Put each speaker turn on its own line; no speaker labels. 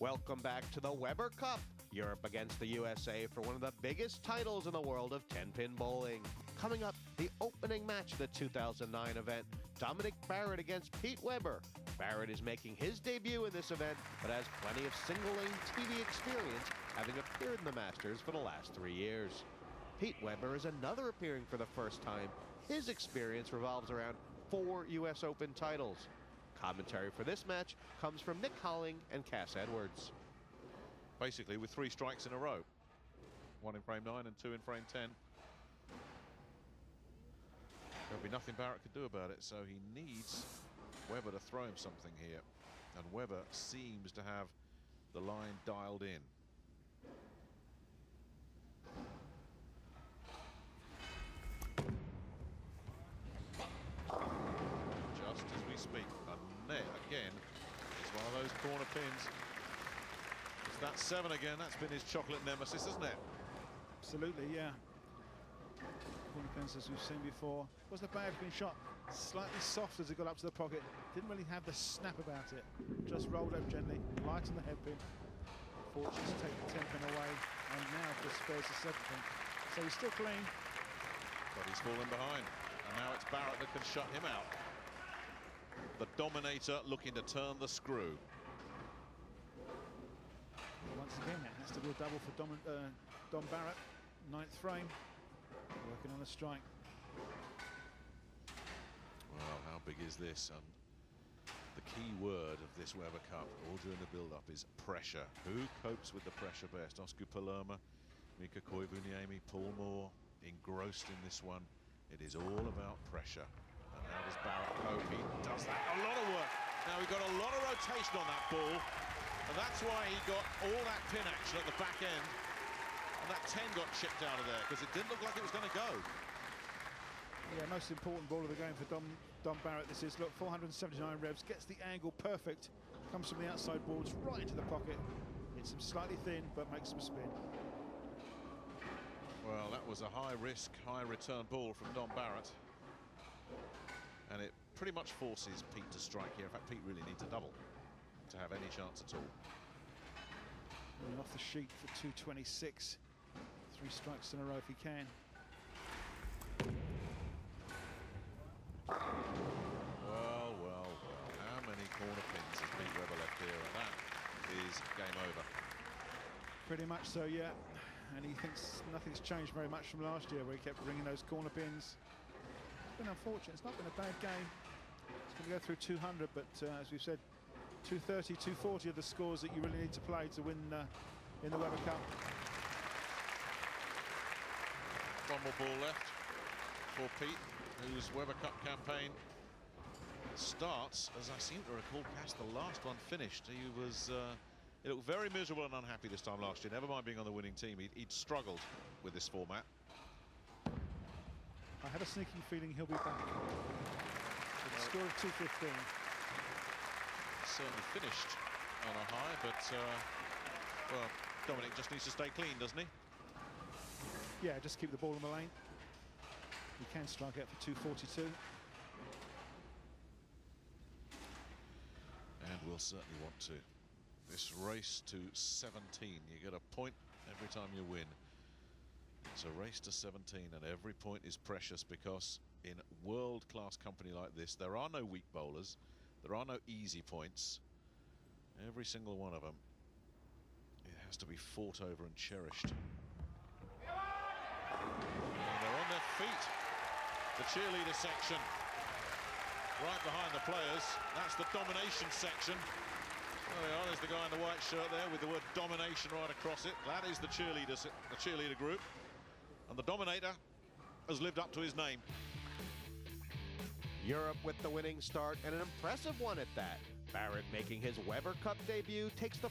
Welcome back to the Weber Cup. Europe against the USA for one of the biggest titles in the world of 10-pin bowling. Coming up, the opening match of the 2009 event, Dominic Barrett against Pete Weber. Barrett is making his debut in this event, but has plenty of single-lane TV experience, having appeared in the Masters for the last 3 years. Pete Weber is another appearing for the first time. His experience revolves around 4 US Open titles. Commentary for this match comes from Nick Holling and Cass Edwards.
Basically with 3 strikes in a row. 1 in frame 9 and 2 in frame 10. There'll be nothing Barrett could do about it, so he needs Weber to throw him something here. And Weber seems to have the line dialed in. Just as we speak, and there again is one of those corner pins. It's that 7 again. That's been his chocolate nemesis, isn't it?
Absolutely, yeah. Corner pins, as we've seen before. Wasn't a bad been shot. Slightly soft as it got up to the pocket. Didn't really have the snap about it. Just rolled up gently, light on the headpin. Fortunate to take the 10 pin away, and now just spares the 7 pin. So he's still clean.
But he's fallen behind, and now it's Barrett that can shut him out. The Dominator looking to turn the screw.
Once again, it has to be a double for Dom Barrett. 9th frame, working on a strike.
Well, how big is this? And the key word of this Weber Cup, all during the build-up, is pressure. Who copes with the pressure best? Oscar Palermo, Mika Koivuniemi, Paul Moore, engrossed in this one. It is all about pressure. And how does Barrett cope? He does that. A lot of work. Now, he got a lot of rotation on that ball. And that's why he got all that pin action at the back end. And that 10 got chipped out of there because it didn't look like it was going to go.
Yeah, most important ball of the game for Dom Barrett. This is, look, 479 revs, gets the angle perfect, comes from the outside boards right into the pocket. Hits him slightly thin, but makes him spin.
Well, that was a high-risk, high-return ball from Dom Barrett. And it pretty much forces Pete to strike here. In fact, Pete really needs a double to have any chance at all.
And off the sheet for 226. 3 strikes in a row if he can.
Well, well, well. How many corner pins has Pete Weber left here? And that is game over.
Pretty much so, yeah. And he thinks nothing's changed very much from last year, where he kept bringing those corner pins. It's been unfortunate. It's not been a bad game. It's going to go through 200, but as we've said, 230, 240 are the scores that you really need to play to win in the Weber Cup.
One more ball left for Pete, whose Weber Cup campaign starts, as I seem to recall, Cass, the last one finished. He was he looked very miserable and unhappy this time last year. Never mind being on the winning team, he'd struggled with this format.
I have a sneaking feeling he'll be back. With a score of 215.
Certainly finished on a high, but well, Dominic just needs to stay clean, doesn't he?
Yeah, just keep the ball in the lane. He can strike out for 242.
And will certainly want to. This race to 17, you get a point every time you win. It's a race to 17, and every point is precious, because in world-class company like this, there are no weak bowlers. There are no easy points. Every single one of them, it has to be fought over and cherished. And they're on their feet. The cheerleader section, right behind the players. That's the domination section. There they are. There's the guy in the white shirt there with the word domination right across it. That is the cheerleader group. And the Dominator has lived up to his name.
Europe with the winning start, and an impressive one at that. Barrett, making his Weber Cup debut, takes the